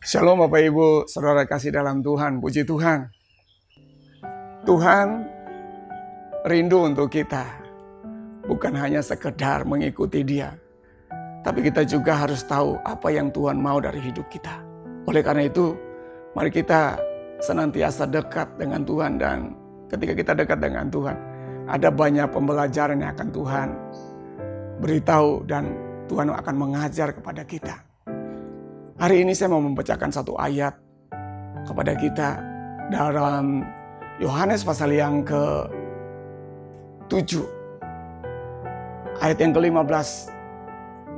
Shalom Bapak Ibu, Saudara kasih dalam Tuhan, puji Tuhan. Tuhan rindu untuk kita, bukan hanya sekedar mengikuti Dia, tapi kita juga harus tahu apa yang Tuhan mau dari hidup kita. Oleh karena itu, mari kita senantiasa dekat dengan Tuhan, dan ketika kita dekat dengan Tuhan, ada banyak pembelajaran yang akan Tuhan beritahu dan Tuhan akan mengajar kepada kita. Hari ini saya mau membacakan satu ayat kepada kita dalam Yohanes pasal yang ke-7. Ayat yang ke-15.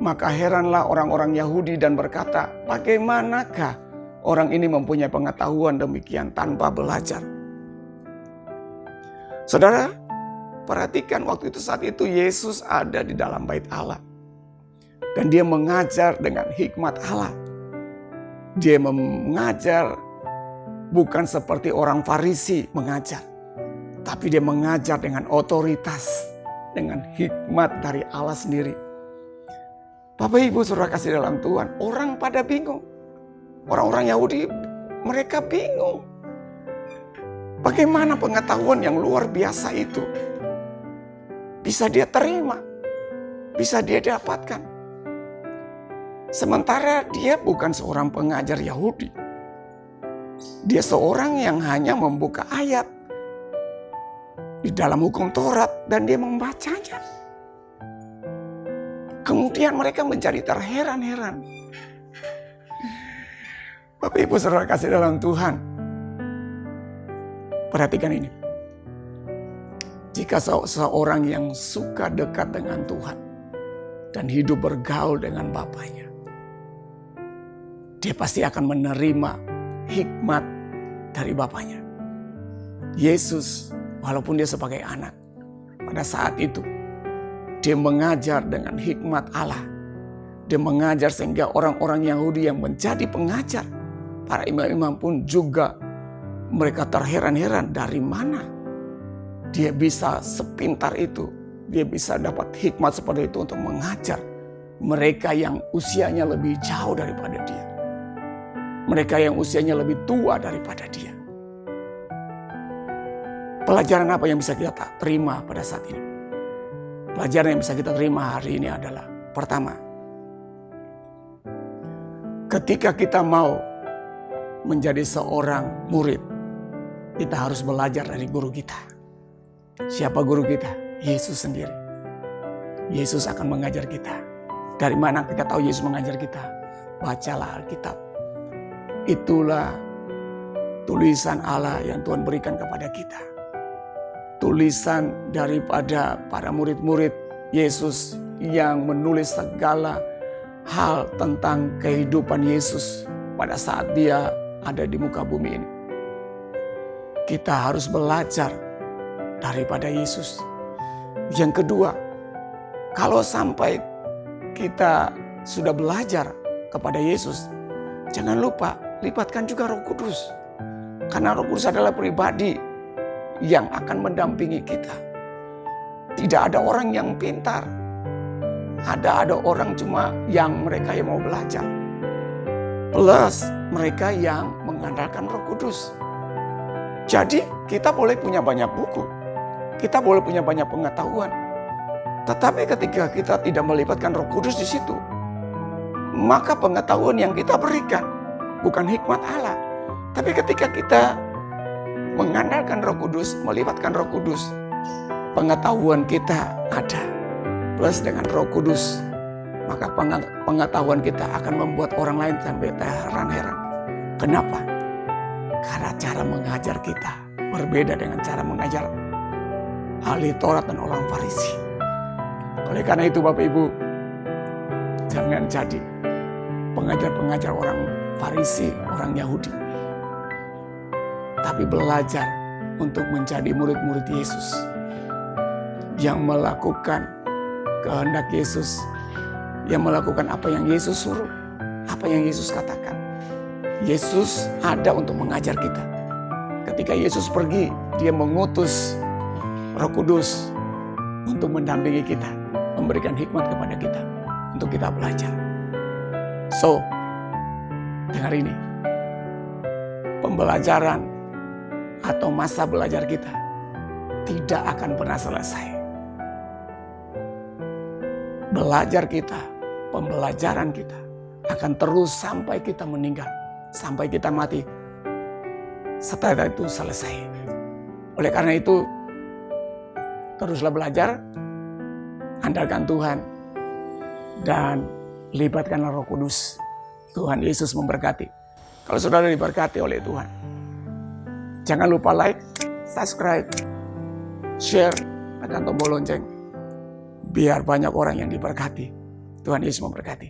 Maka heranlah orang-orang Yahudi dan berkata, bagaimanakah orang ini mempunyai pengetahuan demikian tanpa belajar? Saudara, perhatikan waktu itu saat itu Yesus ada di dalam bait Allah. Dan dia mengajar dengan hikmat Allah. Dia mengajar bukan seperti orang Farisi mengajar, tapi dia mengajar dengan otoritas, dengan hikmat dari Allah sendiri. Bapak Ibu Saudara kasih dalam Tuhan, orang pada bingung. Orang-orang Yahudi mereka bingung. Bagaimana pengetahuan yang luar biasa itu bisa dia terima, bisa dia dapatkan. Sementara dia bukan seorang pengajar Yahudi. Dia seorang yang hanya membuka ayat di dalam hukum Taurat dan dia membacanya. Kemudian mereka menjadi terheran-heran. Bapak Ibu Saudara kasih dalam Tuhan, perhatikan ini. Jika seseorang yang suka dekat dengan Tuhan dan hidup bergaul dengan Bapaknya, dia pasti akan menerima hikmat dari Bapaknya. Yesus, walaupun dia sebagai anak, pada saat itu dia mengajar dengan hikmat Allah. Dia mengajar sehingga orang-orang Yahudi yang menjadi pengajar, para imam-imam pun juga mereka terheran-heran dari mana dia bisa sepintar itu. Dia bisa dapat hikmat seperti itu untuk mengajar mereka yang usianya lebih jauh daripada dia. Mereka yang usianya lebih tua daripada dia. Pelajaran apa yang bisa kita terima pada saat ini? Pelajaran yang bisa kita terima hari ini adalah, pertama, ketika kita mau menjadi seorang murid, kita harus belajar dari guru kita. Siapa guru kita? Yesus sendiri. Yesus akan mengajar kita. Dari mana kita tahu Yesus mengajar kita? Bacalah Alkitab. Itulah tulisan Allah yang Tuhan berikan kepada kita. Tulisan daripada para murid-murid Yesus yang menulis segala hal tentang kehidupan Yesus pada saat dia ada di muka bumi ini. Kita harus belajar daripada Yesus. Yang kedua, kalau sampai kita sudah belajar kepada Yesus, jangan lupa libatkan juga Roh Kudus. Karena Roh Kudus adalah pribadi yang akan mendampingi kita. Tidak ada orang yang pintar. Ada orang cuma yang mereka yang mau belajar. Plus mereka yang mengandalkan Roh Kudus. Jadi kita boleh punya banyak buku. Kita boleh punya banyak pengetahuan. Tetapi ketika kita tidak melibatkan Roh Kudus di situ, maka pengetahuan yang kita berikan bukan hikmat Allah. Tapi ketika kita mengandalkan Roh Kudus, melibatkan Roh Kudus, pengetahuan kita ada. Plus dengan Roh Kudus, maka pengetahuan kita akan membuat orang lain sampai terheran-heran. Kenapa? Karena cara mengajar kita berbeda dengan cara mengajar ahli Taurat dan orang Farisi. Oleh karena itu Bapak Ibu, jangan jadi pengajar-pengajar orang Farisi, orang Yahudi. Tapi belajar untuk menjadi murid-murid Yesus. Yang melakukan kehendak Yesus. Yang melakukan apa yang Yesus suruh. Apa yang Yesus katakan. Yesus ada untuk mengajar kita. Ketika Yesus pergi, dia mengutus Roh Kudus untuk mendampingi kita. Memberikan hikmat kepada kita. Untuk kita belajar. So, dengar ini, pembelajaran atau masa belajar kita tidak akan pernah selesai. Belajar kita, pembelajaran kita akan terus sampai kita meninggal, sampai kita mati. Setelah itu selesai. Oleh karena itu, teruslah belajar, andalkan Tuhan, dan libatkanlah Roh Kudus. Tuhan Yesus memberkati. Kalau saudara diberkati oleh Tuhan, jangan lupa like, subscribe, share, tekan tombol lonceng, biar banyak orang yang diberkati. Tuhan Yesus memberkati.